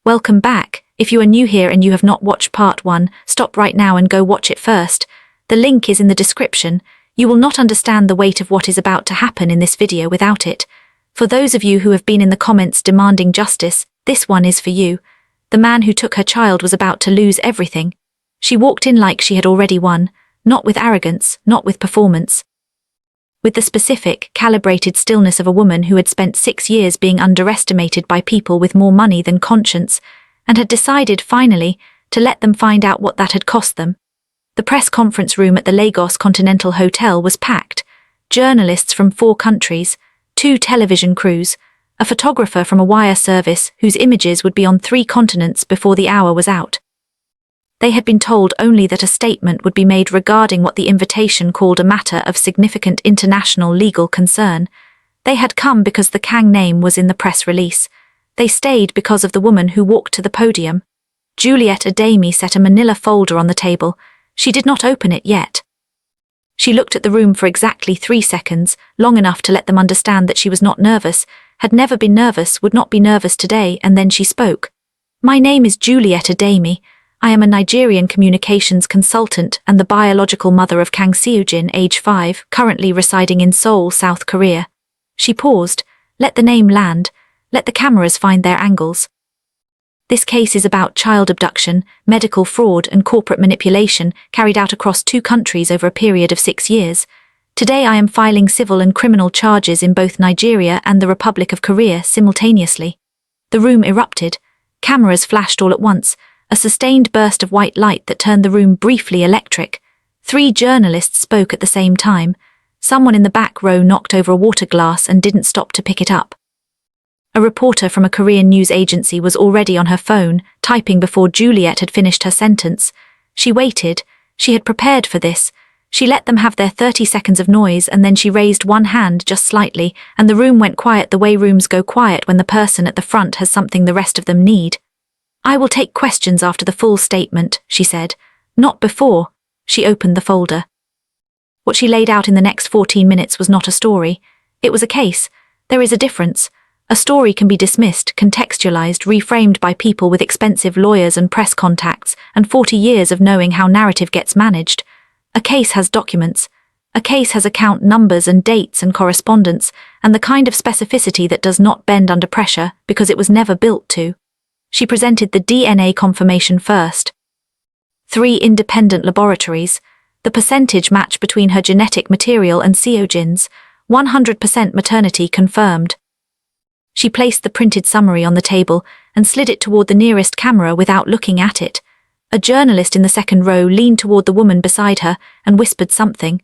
Welcome back. If you are new here and you have not watched part 1, stop right now and go watch it first. The link is in the description. You will not understand the weight of what is about to happen in this video without it. For those of you who have been in the comments demanding justice, this one is for you. The man who took her child was about to lose everything. She walked in like she had already won, not with arrogance, not with performance. With the specific, calibrated stillness of a woman who had spent 6 years being underestimated by people with more money than conscience, and had decided, finally, to let them find out what that had cost them. The press conference room at the Lagos Continental Hotel was packed. Journalists from 4 countries, 2 television crews, a photographer from a wire service whose images would be on 3 continents before the hour was out. They had been told only that a statement would be made regarding what the invitation called a matter of significant international legal concern. They had come because the Kang name was in the press release. They stayed because of the woman who walked to the podium. Juliet Ademi set a manila folder on the table. She did not open it yet. She looked at the room for exactly 3 seconds, long enough to let them understand that she was not nervous, had never been nervous, would not be nervous today, and then she spoke. "My name is Juliet Ademi. I am a Nigerian communications consultant and the biological mother of Kang Seojin, age 5, currently residing in Seoul, South Korea." She paused. Let the name land. Let the cameras find their angles. This case is about child abduction, medical fraud and corporate manipulation carried out across 2 countries over a period of 6 years. Today I am filing civil and criminal charges in both Nigeria and the Republic of Korea simultaneously. The room erupted. Cameras flashed all at once. A sustained burst of white light that turned the room briefly electric. 3 journalists spoke at the same time. Someone in the back row knocked over a water glass and didn't stop to pick it up. A reporter from a Korean news agency was already on her phone, typing before Juliet had finished her sentence. She waited. She had prepared for this. She let them have their 30 seconds of noise and then she raised one hand just slightly, and the room went quiet the way rooms go quiet when the person at the front has something the rest of them need. "I will take questions after the full statement," she said. "Not before." She opened the folder. What she laid out in the next 14 minutes was not a story. It was a case. There is a difference. A story can be dismissed, contextualized, reframed by people with expensive lawyers and press contacts, and 40 years of knowing how narrative gets managed. A case has documents. A case has account numbers and dates and correspondence, and the kind of specificity that does not bend under pressure because it was never built to. She presented the DNA confirmation first. 3 independent laboratories. The percentage match between her genetic material and Seojin's. 100% maternity confirmed. She placed the printed summary on the table and slid it toward the nearest camera without looking at it. A journalist in the second row leaned toward the woman beside her and whispered something.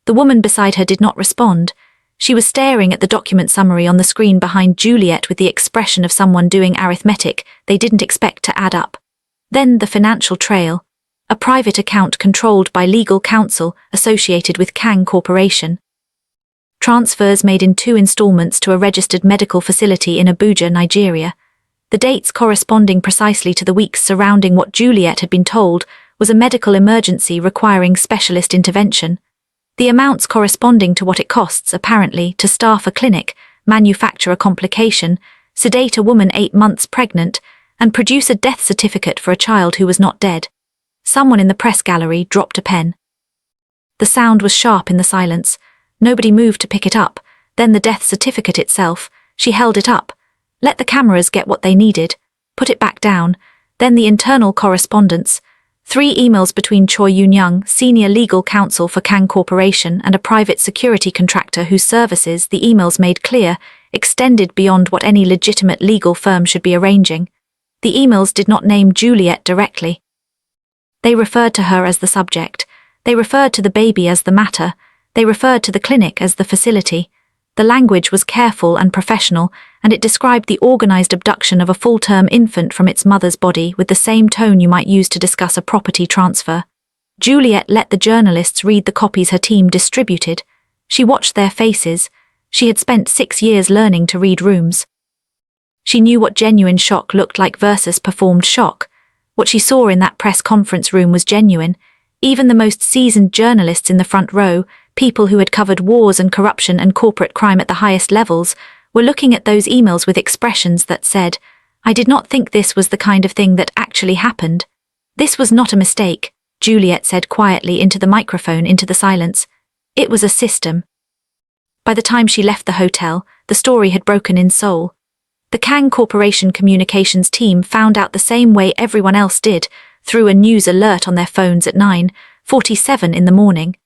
The woman beside her did not respond. She was staring at the document summary on the screen behind Juliet with the expression of someone doing arithmetic they didn't expect to add up. Then the financial trail. A private account controlled by legal counsel associated with Kang Corporation. Transfers made in 2 installments to a registered medical facility in Abuja, Nigeria. The dates corresponding precisely to the weeks surrounding what Juliet had been told was a medical emergency requiring specialist intervention. The amounts corresponding to what it costs, apparently, to staff a clinic, manufacture a complication, sedate a woman 8 months pregnant, and produce a death certificate for a child who was not dead. Someone in the press gallery dropped a pen. The sound was sharp in the silence. Nobody moved to pick it up. Then the death certificate itself. She held it up. Let the cameras get what they needed. Put it back down. Then the internal correspondence. 3 emails between Choi Yoon-young, senior legal counsel for Kang Corporation, and a private security contractor whose services, the emails made clear, extended beyond what any legitimate legal firm should be arranging. The emails did not name Juliet directly. They referred to her as the subject. They referred to the baby as the matter. They referred to the clinic as the facility. The language was careful and professional, and it described the organized abduction of a full-term infant from its mother's body with the same tone you might use to discuss a property transfer. Juliet let the journalists read the copies her team distributed. She watched their faces. She had spent 6 years learning to read rooms. She knew what genuine shock looked like versus performed shock. What she saw in that press conference room was genuine. Even the most seasoned journalists in the front row, people who had covered wars and corruption and corporate crime at the highest levels, were looking at those emails with expressions that said, I did not think this was the kind of thing that actually happened. This was not a mistake, Juliet said quietly into the microphone into the silence. It was a system. By the time she left the hotel, the story had broken in Seoul. The Kang Corporation communications team found out the same way everyone else did, through a news alert on their phones at 9:47 in the morning.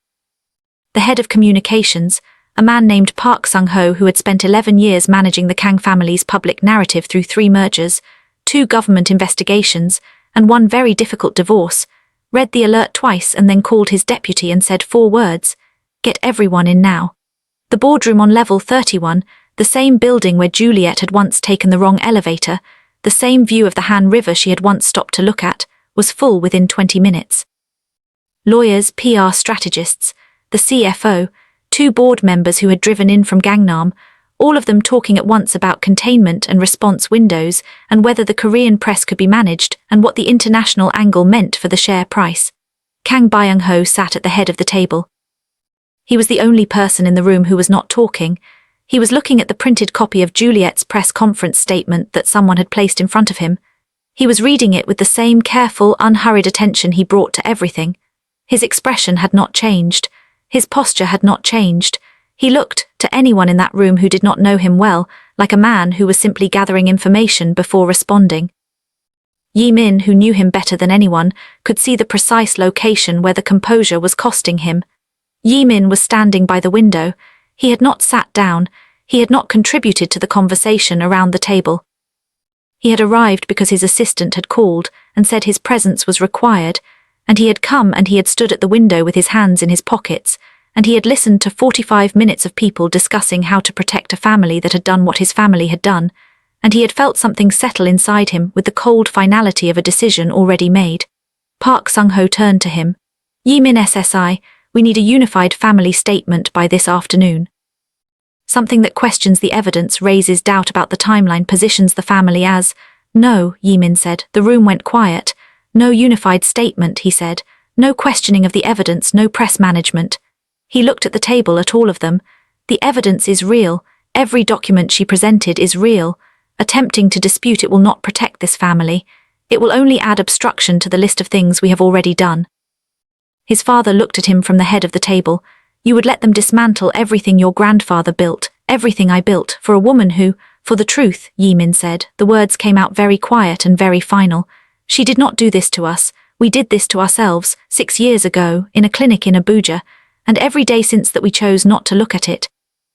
The head of communications, a man named Park Sung-ho who had spent 11 years managing the Kang family's public narrative through 3 mergers, 2 government investigations, and 1 very difficult divorce, read the alert twice and then called his deputy and said 4 words, "Get everyone in now." The boardroom on level 31, the same building where Juliet had once taken the wrong elevator, the same view of the Han River she had once stopped to look at, was full within 20 minutes. Lawyers, PR strategists, the CFO, 2 board members who had driven in from Gangnam, all of them talking at once about containment and response windows and whether the Korean press could be managed and what the international angle meant for the share price. Kang Byung-ho sat at the head of the table. He was the only person in the room who was not talking. He was looking at the printed copy of Juliet's press conference statement that someone had placed in front of him. He was reading it with the same careful, unhurried attention he brought to everything. His expression had not changed. His posture had not changed. He looked, to anyone in that room who did not know him well, like a man who was simply gathering information before responding. Yi Min, who knew him better than anyone, could see the precise location where the composure was costing him. Yi Min was standing by the window. He had not sat down. He had not contributed to the conversation around the table. He had arrived because his assistant had called and said his presence was required, and he had come and he had stood at the window with his hands in his pockets, and he had listened to 45 minutes of people discussing how to protect a family that had done what his family had done, and he had felt something settle inside him with the cold finality of a decision already made. Park Sung-ho turned to him. "Yi Min SSI, we need a unified family statement by this afternoon." Something that questions the evidence, raises doubt about the timeline, positions the family as, "No," Yi Min said. The room went quiet. "No unified statement," he said. "No questioning of the evidence, no press management." He looked at the table, at all of them. "The evidence is real. Every document she presented is real. Attempting to dispute it will not protect this family. It will only add obstruction to the list of things we have already done." His father looked at him from the head of the table. "You would let them dismantle everything your grandfather built, everything I built, for a woman who, for the truth," Yi Min said. The words came out very quiet and very final. "She did not do this to us. We did this to ourselves, 6 years ago, in a clinic in Abuja, and every day since that we chose not to look at it."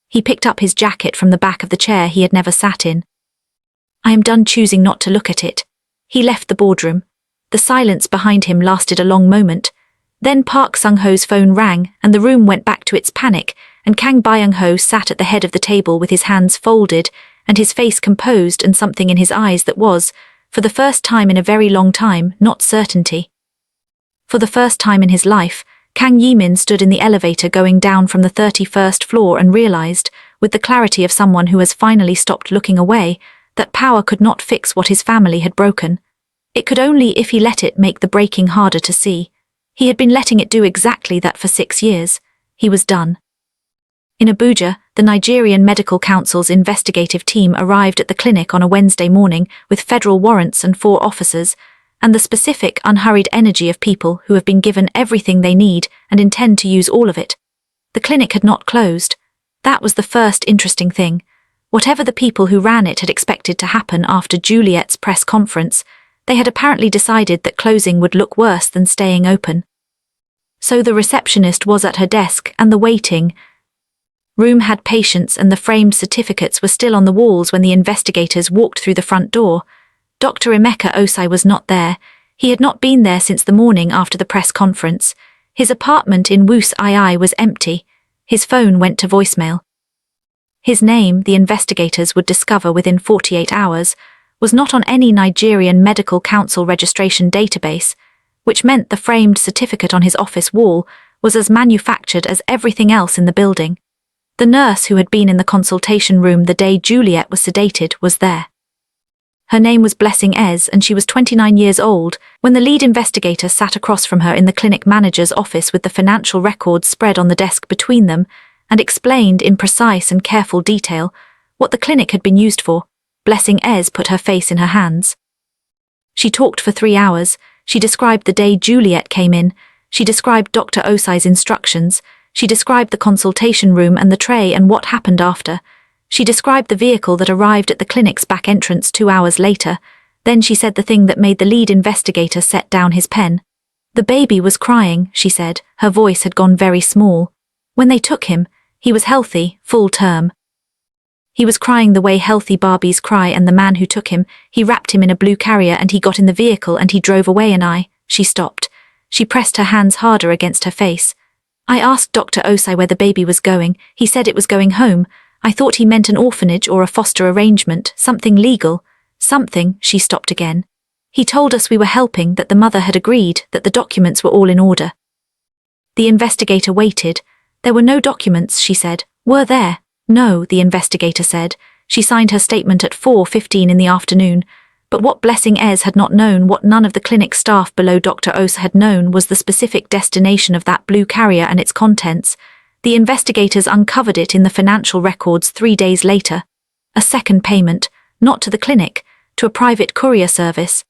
He picked up his jacket from the back of the chair he had never sat in. "I am done choosing not to look at it." He left the boardroom. The silence behind him lasted a long moment. Then Park Sung-ho's phone rang, and the room went back to its panic, and Kang Byung-ho sat at the head of the table with his hands folded, and his face composed and something in his eyes that was, for the first time in a very long time, not certainty. For the first time in his life, Kang Yi-min stood in the elevator going down from the 31st floor and realized, with the clarity of someone who has finally stopped looking away, that power could not fix what his family had broken. It could only, if he let it, make the breaking harder to see. He had been letting it do exactly that for 6 years. He was done. In Abuja, the Nigerian Medical Council's investigative team arrived at the clinic on a Wednesday morning with federal warrants and 4 officers, and the specific, unhurried energy of people who have been given everything they need and intend to use all of it. The clinic had not closed. That was the first interesting thing. Whatever the people who ran it had expected to happen after Juliet's press conference, they had apparently decided that closing would look worse than staying open. So the receptionist was at her desk, and the waiting room had patients, and the framed certificates were still on the walls when the investigators walked through the front door. Dr. Emeka Osai was not there. He had not been there since the morning after the press conference. His apartment in Wus II was empty. His phone went to voicemail. His name, the investigators would discover within 48 hours, was not on any Nigerian Medical Council registration database, which meant the framed certificate on his office wall was as manufactured as everything else in the building. The nurse who had been in the consultation room the day Juliet was sedated was there. Her name was Blessing Ez, and she was 29 years old when the lead investigator sat across from her in the clinic manager's office with the financial records spread on the desk between them, and explained in precise and careful detail what the clinic had been used for. Blessing Ez put her face in her hands. She talked for 3 hours. She described the day Juliet came in. She described Dr. Osai's instructions. She described the consultation room and the tray and what happened after. She described the vehicle that arrived at the clinic's back entrance 2 hours later. Then she said the thing that made the lead investigator set down his pen. The baby was crying, she said. Her voice had gone very small. When they took him, he was healthy, full term. He was crying the way healthy Barbies cry, and the man who took him, he wrapped him in a blue carrier and he got in the vehicle and he drove away and she stopped. She pressed her hands harder against her face. I asked Dr. Osai where the baby was going. He said it was going home. I thought he meant an orphanage or a foster arrangement, something legal. Something, she stopped again. He told us we were helping, that the mother had agreed, that the documents were all in order. The investigator waited. There were no documents, she said. Were there? No, the investigator said. She signed her statement at 4:15 in the afternoon. But what Blessing Ez had not known, what none of the clinic staff below Dr. Osa had known, was the specific destination of that blue carrier and its contents. The investigators uncovered it in the financial records 3 days later. A second payment, not to the clinic, to a private courier service.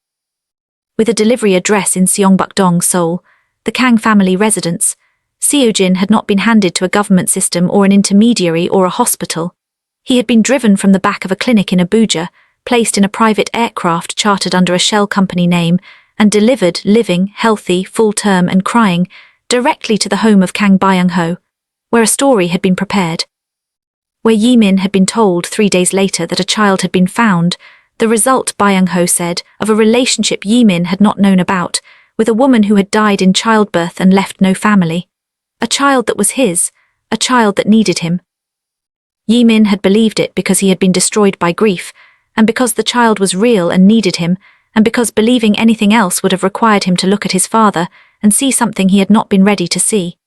With a delivery address in Seongbukdong, Seoul, the Kang family residence, Seojin had not been handed to a government system or an intermediary or a hospital. He had been driven from the back of a clinic in Abuja, placed in a private aircraft chartered under a shell company name, and delivered, living, healthy, full-term and crying, directly to the home of Kang Byung-ho, where a story had been prepared. Where Yimin had been told 3 days later that a child had been found, the result, Byung-ho said, of a relationship Yimin had not known about, with a woman who had died in childbirth and left no family. A child that was his, a child that needed him. Yimin had believed it because he had been destroyed by grief, and because the child was real and needed him, and because believing anything else would have required him to look at his father and see something he had not been ready to see.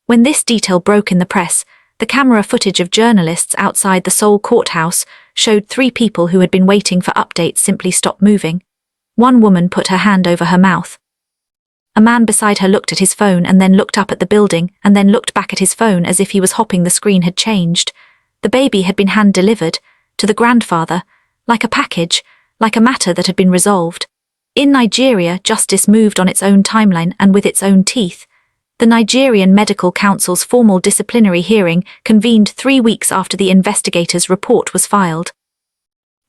When this detail broke in the press, the camera footage of journalists outside the Seoul courthouse showed 3 people who had been waiting for updates simply stop moving. One woman put her hand over her mouth. A man beside her looked at his phone and then looked up at the building and then looked back at his phone as if he was hoping the screen had changed. The baby had been hand-delivered, to the grandfather, like a package, like a matter that had been resolved. In Nigeria, justice moved on its own timeline and with its own teeth. The Nigerian Medical Council's formal disciplinary hearing convened 3 weeks after the investigator's report was filed.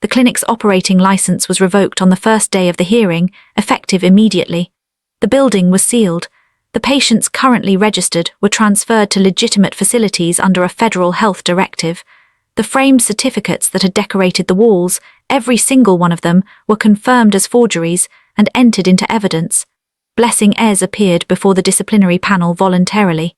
The clinic's operating license was revoked on the first day of the hearing, effective immediately. The building was sealed. The patients currently registered were transferred to legitimate facilities under a federal health directive. The framed certificates that had decorated the walls, every single one of them, were confirmed as forgeries and entered into evidence. Blessing Ez appeared before the disciplinary panel voluntarily.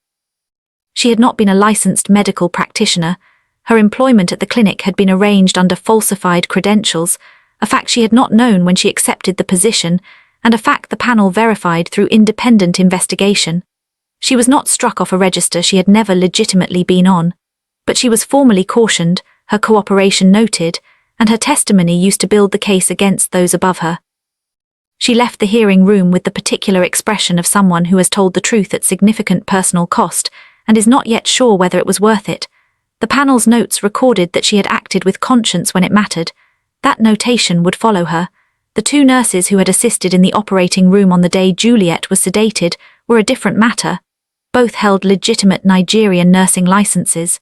She had not been a licensed medical practitioner. Her employment at the clinic had been arranged under falsified credentials, a fact she had not known when she accepted the position, and a fact the panel verified through independent investigation. She was not struck off a register she had never legitimately been on, but she was formally cautioned, her cooperation noted, and her testimony used to build the case against those above her. She left the hearing room with the particular expression of someone who has told the truth at significant personal cost and is not yet sure whether it was worth it. The panel's notes recorded that she had acted with conscience when it mattered. That notation would follow her. The 2 nurses who had assisted in the operating room on the day Juliet was sedated were a different matter. Both held legitimate Nigerian nursing licenses.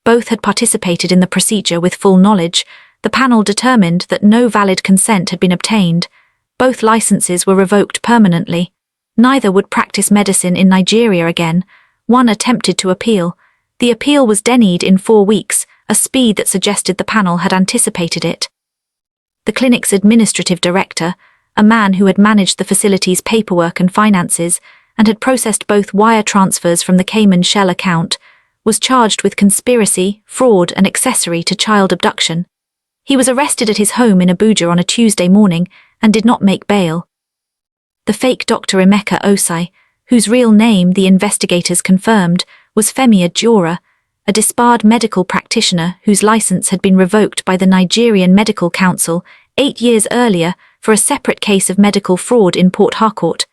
Both had participated in the procedure with full knowledge. The panel determined that no valid consent had been obtained. Both licenses were revoked permanently. Neither would practice medicine in Nigeria again. One attempted to appeal. The appeal was denied in 4 weeks, a speed that suggested the panel had anticipated it. The clinic's administrative director, a man who had managed the facility's paperwork and finances and had processed both wire transfers from the Cayman Shell account, was charged with conspiracy, fraud and accessory to child abduction. He was arrested at his home in Abuja on a Tuesday morning and did not make bail. The fake Dr. Emeka Osai, whose real name the investigators confirmed was Femi Ajora, a disbarred medical practitioner whose license had been revoked by the Nigerian Medical Council 8 years earlier for a separate case of medical fraud in Port Harcourt,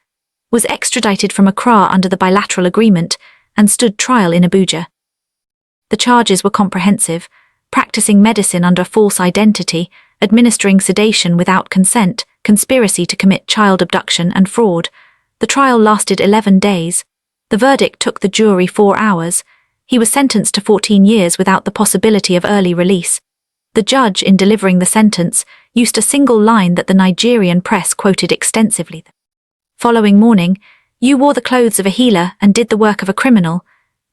was extradited from Accra under the bilateral agreement and stood trial in Abuja. The charges were comprehensive: practicing medicine under false identity, administering sedation without consent, conspiracy to commit child abduction and fraud. The trial lasted 11 days. The verdict took the jury 4 hours. He was sentenced to 14 years without the possibility of early release. The judge, in delivering the sentence, used a single line that the Nigerian press quoted extensively. Following morning, "You wore the clothes of a healer and did the work of a criminal.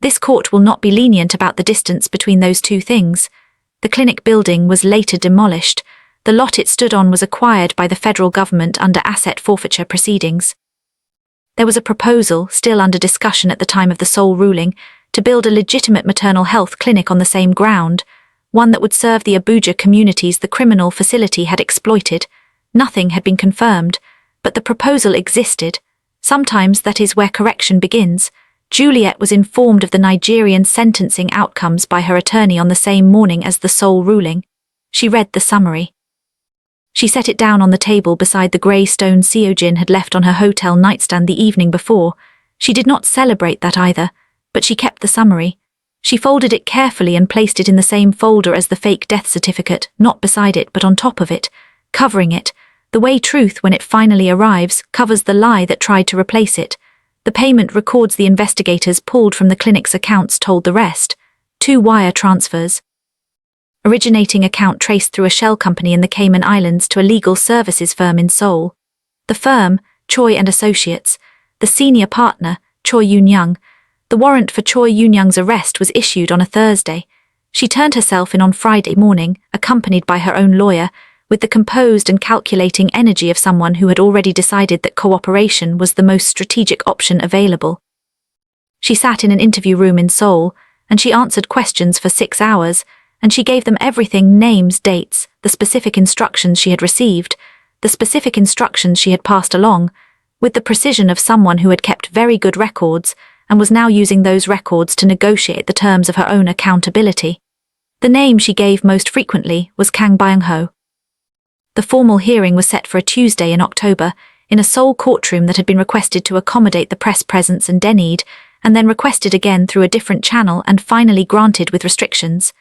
This court will not be lenient about the distance between those two things." The clinic building was later demolished. The lot it stood on was acquired by the federal government under asset forfeiture proceedings. There was a proposal, still under discussion at the time of the Seoul ruling, to build a legitimate maternal health clinic on the same ground, one that would serve the Abuja communities the criminal facility had exploited. Nothing had been confirmed, but the proposal existed. Sometimes that is where correction begins. Juliet was informed of the Nigerian sentencing outcomes by her attorney on the same morning as the Seoul ruling. She read the summary. She set it down on the table beside the grey stone Seojin had left on her hotel nightstand the evening before. She did not celebrate that either, but she kept the summary. She folded it carefully and placed it in the same folder as the fake death certificate, not beside it but on top of it, covering it, the way truth, when it finally arrives, covers the lie that tried to replace it. The payment records the investigators pulled from the clinic's accounts told the rest. 2 wire transfers. Originating account traced through a shell company in the Cayman Islands to a legal services firm in Seoul. The firm, Choi and Associates. The senior partner, Choi Yoon-young. The warrant for Choi Yoon-young's arrest was issued on a Thursday. She turned herself in on Friday morning, accompanied by her own lawyer, with the composed and calculating energy of someone who had already decided that cooperation was the most strategic option available. She sat in an interview room in Seoul, and she answered questions for 6 hours, and she gave them everything: names, dates, the specific instructions she had received, the specific instructions she had passed along, with the precision of someone who had kept very good records and was now using those records to negotiate the terms of her own accountability. The name she gave most frequently was Kang Byung-ho. The formal hearing was set for a Tuesday in October, in a Seoul courtroom that had been requested to accommodate the press presence and need, and then requested again through a different channel and finally granted with restrictions.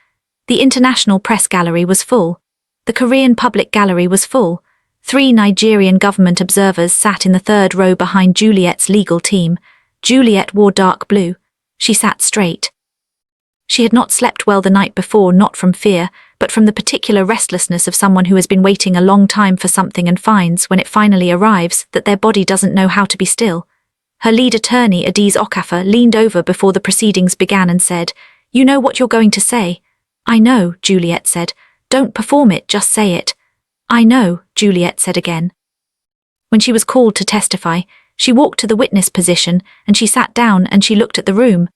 The International Press Gallery was full. The Korean Public Gallery was full. 3 Nigerian government observers sat in the 3rd row behind Juliet's legal team. Juliet wore dark blue. She sat straight. She had not slept well the night before, not from fear, but from the particular restlessness of someone who has been waiting a long time for something and finds, when it finally arrives, that their body doesn't know how to be still. Her lead attorney, Adiz Okafor, leaned over before the proceedings began and said, "You know what you're going to say." "I know," Juliet said. "Don't perform it, just say it." "I know," Juliet said again. When she was called to testify, she walked to the witness position and she sat down and she looked at the room.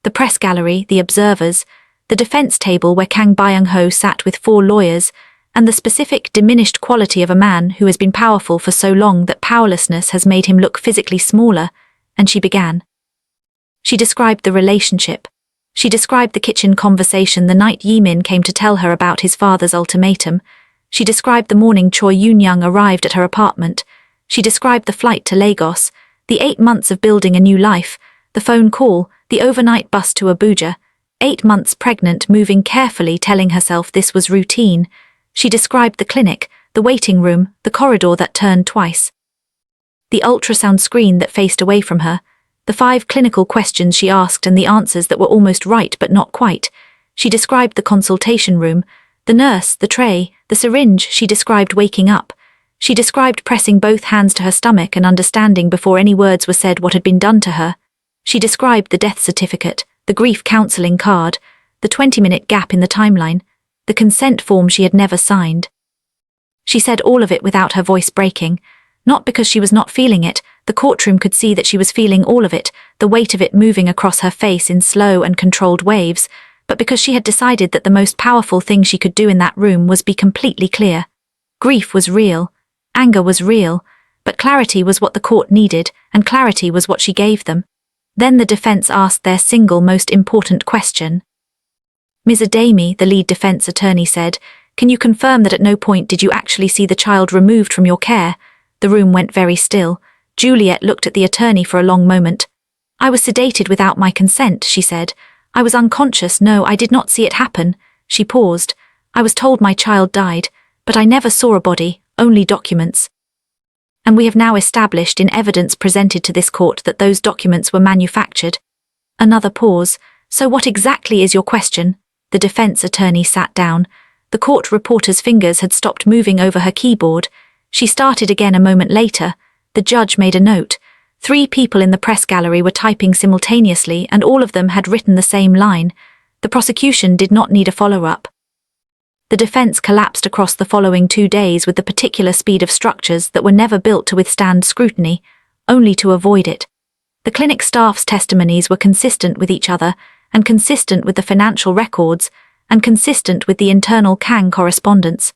The press gallery, the observers, the defense table where Kang Byung-ho sat with 4 lawyers, and the specific, diminished quality of a man who has been powerful for so long that powerlessness has made him look physically smaller, and she began. She described the relationship. She described the kitchen conversation the night Yimin came to tell her about his father's ultimatum. She described the morning Choi Yoon-young arrived at her apartment. She described the flight to Lagos, the 8 months of building a new life, the phone call, the overnight bus to Abuja, 8 months pregnant, moving carefully, telling herself this was routine. She described the clinic, the waiting room, the corridor that turned twice, the ultrasound screen that faced away from her, the 5 clinical questions she asked and the answers that were almost right but not quite. She described the consultation room, the nurse, the tray, the syringe. She described waking up. She described pressing both hands to her stomach and understanding before any words were said what had been done to her. She described the death certificate, the grief counseling card, the 20-minute gap in the timeline, the consent form she had never signed. She said all of it without her voice breaking, not because she was not feeling it. The courtroom could see that she was feeling all of it, the weight of it moving across her face in slow and controlled waves, but because she had decided that the most powerful thing she could do in that room was be completely clear. Grief was real, anger was real, but clarity was what the court needed, and clarity was what she gave them. Then the defense asked their single most important question. "Ms. Ademi," the lead defense attorney said, "can you confirm that at no point did you actually see the child removed from your care?" The room went very still. Juliet looked at the attorney for a long moment. "I was sedated without my consent," she said. "I was unconscious. No, I did not see it happen." She paused. "I was told my child died. But I never saw a body, only documents. And we have now established in evidence presented to this court that those documents were manufactured. Another pause. So what exactly is your question? The defense attorney sat down. The court reporter's fingers had stopped moving over her keyboard. She started again a moment later. The judge made a note. 3 people in the press gallery were typing simultaneously, and all of them had written the same line. The prosecution did not need a follow-up. The defense collapsed across the following 2 days with the particular speed of structures that were never built to withstand scrutiny, only to avoid it. The clinic staff's testimonies were consistent with each other, and consistent with the financial records, and consistent with the internal Kang correspondence.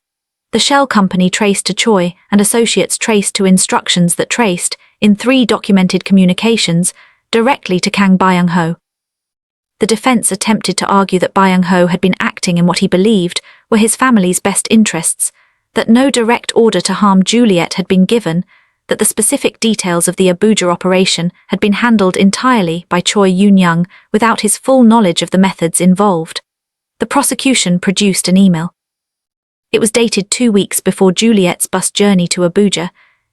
The shell company traced to Choi, and associates traced to instructions that traced, in 3 documented communications, directly to Kang Byung-ho. The defense attempted to argue that Byung-ho had been acting in what he believed were his family's best interests, that no direct order to harm Juliet had been given, that the specific details of the Abuja operation had been handled entirely by Choi Yoon-young without his full knowledge of the methods involved. The prosecution produced an email. It was dated 2 weeks before Juliet's bus journey to Abuja.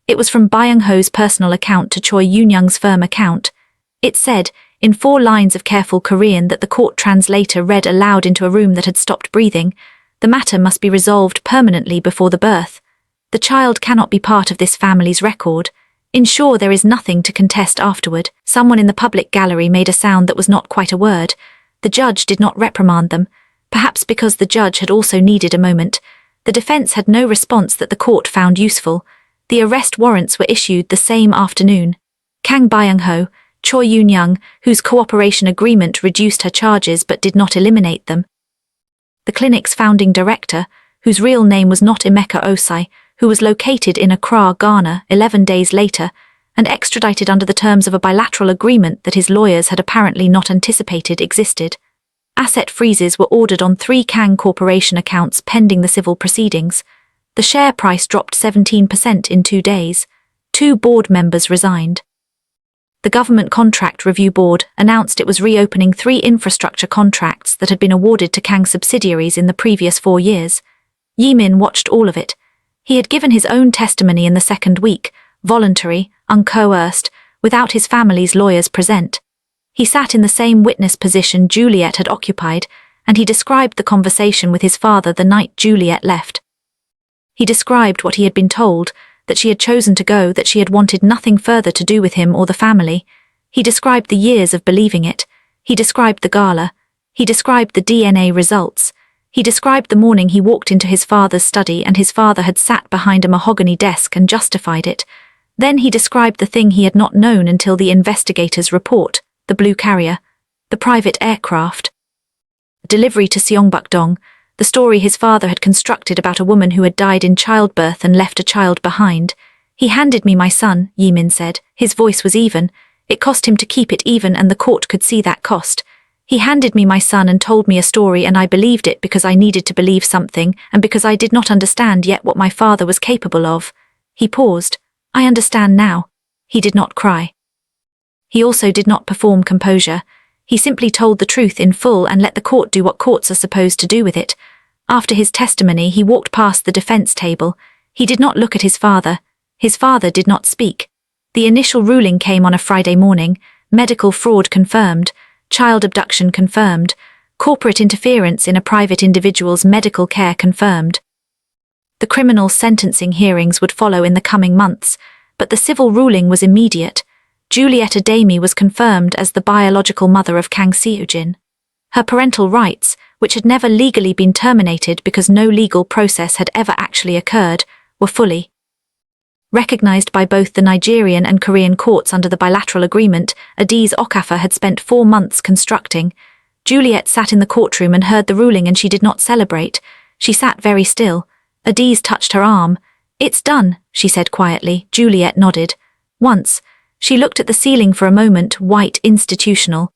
It was from Byung-ho's personal account to Choi Yoon-young's firm account. It said, in 4 lines of careful Korean that the court translator read aloud into a room that had stopped breathing, the matter must be resolved permanently before the birth. The child cannot be part of this family's record. Ensure there is nothing to contest afterward. Someone in the public gallery made a sound that was not quite a word. The judge did not reprimand them, perhaps because the judge had also needed a moment. The defense had no response that the court found useful. The arrest warrants were issued the same afternoon. Kang Byung-ho, Choi Yoon-young, whose cooperation agreement reduced her charges but did not eliminate them. The clinic's founding director, whose real name was not Emeka Osai, who was located in Accra, Ghana, 11 days later, and extradited under the terms of a bilateral agreement that his lawyers had apparently not anticipated existed. Asset freezes were ordered on 3 Kang Corporation accounts pending the civil proceedings. The share price dropped 17% in 2 days. 2 board members resigned. The Government Contract Review Board announced it was reopening 3 infrastructure contracts that had been awarded to Kang subsidiaries in the previous 4 years. Yi-min watched all of it. He had given his own testimony in the 2nd week, voluntary, uncoerced, without his family's lawyers present. He sat in the same witness position Juliet had occupied, and he described the conversation with his father the night Juliet left. He described what he had been told, that she had chosen to go, that she had wanted nothing further to do with him or the family. He described the years of believing it. He described the gala. He described the DNA results. He described the morning he walked into his father's study and his father had sat behind a mahogany desk and justified it. Then he described the thing he had not known until the investigators' report, the blue carrier, the private aircraft. Delivery to Seongbuk-dong, the story his father had constructed about a woman who had died in childbirth and left a child behind. He handed me my son, Yi-min said. His voice was even. It cost him to keep it even, and the court could see that cost. He handed me my son and told me a story, and I believed it because I needed to believe something, and because I did not understand yet what my father was capable of. He paused. I understand now. He did not cry. He also did not perform composure. He simply told the truth in full and let the court do what courts are supposed to do with it. After his testimony, he walked past the defense table. He did not look at his father. His father did not speak. The initial ruling came on a Friday morning. Medical fraud confirmed. Child abduction confirmed. Corporate interference in a private individual's medical care confirmed. The criminal sentencing hearings would follow in the coming months, but the civil ruling was immediate. Juliet Ademi was confirmed as the biological mother of Kang Seojin. Her parental rights, which had never legally been terminated because no legal process had ever actually occurred, were fully recognized by both the Nigerian and Korean courts under the bilateral agreement Adiz Okafor had spent 4 months constructing. Juliet sat in the courtroom and heard the ruling, and she did not celebrate. She sat very still. Adiz touched her arm. It's done, she said quietly. Juliet nodded. Once. She looked at the ceiling for a moment, white, institutional.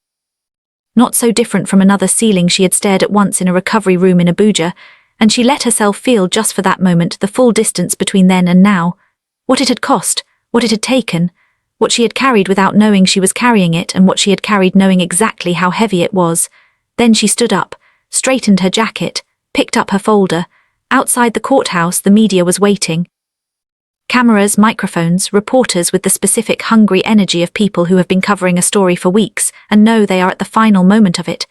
Not so different from another ceiling she had stared at once in a recovery room in Abuja, and she let herself feel just for that moment the full distance between then and now. What it had cost, what it had taken, what she had carried without knowing she was carrying it, and what she had carried knowing exactly how heavy it was. Then she stood up, straightened her jacket, picked up her folder. Outside the courthouse, the media was waiting. Cameras, microphones, reporters with the specific hungry energy of people who have been covering a story for weeks and know they are at the final moment of it.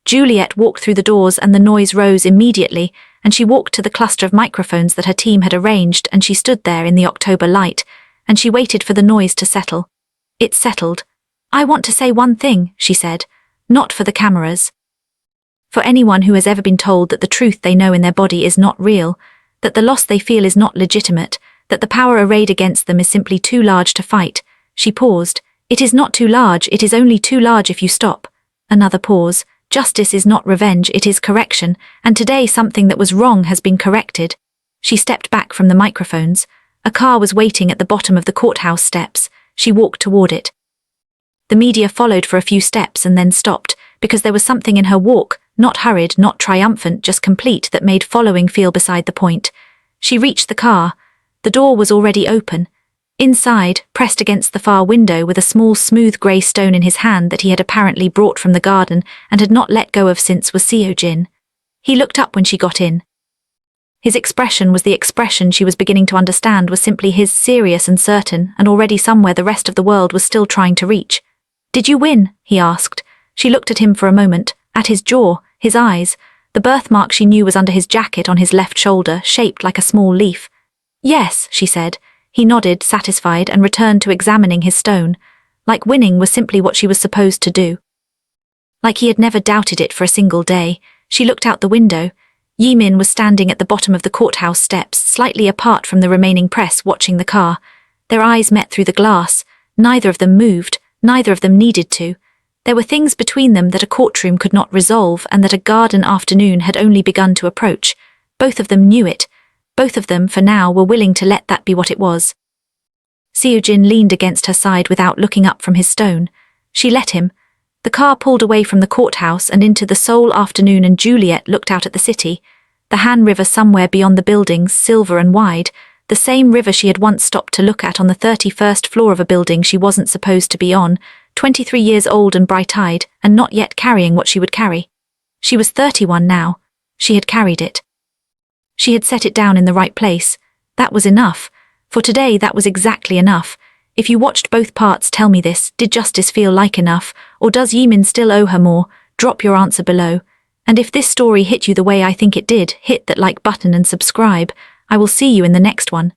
Juliet walked through the doors and the noise rose immediately, and she walked to the cluster of microphones that her team had arranged, and she stood there in the October light, and she waited for the noise to settle. It settled. "I want to say one thing," she said, "not for the cameras. For anyone who has ever been told that the truth they know in their body is not real, that the loss they feel is not legitimate, that the power arrayed against them is simply too large to fight." She paused. "It is not too large, it is only too large if you stop." Another pause. "Justice is not revenge, it is correction, and today something that was wrong has been corrected." She stepped back from the microphones. A car was waiting at the bottom of the courthouse steps. She walked toward it. The media followed for a few steps and then stopped, because there was something in her walk, not hurried, not triumphant, just complete, that made following feel beside the point. She reached the car. The door was already open. Inside, pressed against the far window with a small smooth grey stone in his hand that he had apparently brought from the garden and had not let go of since, was Seojin. He looked up when she got in. His expression was the expression she was beginning to understand was simply his, serious and certain, and already somewhere the rest of the world was still trying to reach. "Did you win?" he asked. She looked at him for a moment, at his jaw, his eyes. The birthmark she knew was under his jacket on his left shoulder, shaped like a small leaf. "Yes," she said. He nodded, satisfied, and returned to examining his stone. Like winning was simply what she was supposed to do. Like he had never doubted it for a single day. She looked out the window. Yimin was standing at the bottom of the courthouse steps, slightly apart from the remaining press, watching the car. Their eyes met through the glass. Neither of them moved, neither of them needed to. There were things between them that a courtroom could not resolve and that a garden afternoon had only begun to approach. Both of them knew it. Both of them, for now, were willing to let that be what it was. Seojin leaned against her side without looking up from his stone. She let him. The car pulled away from the courthouse and into the Seoul afternoon, and Juliet looked out at the city. The Han River somewhere beyond the buildings, silver and wide, the same river she had once stopped to look at on the 31st floor of a building she wasn't supposed to be on, 23 years old and bright-eyed, and not yet carrying what she would carry. She was 31 now. She had carried it. She had set it down in the right place. That was enough. For today, that was exactly enough. If you watched both parts, tell me this: did justice feel like enough, or does Yimin still owe her more? Drop your answer below. And if this story hit you the way I think it did, hit that like button and subscribe. I will see you in the next one.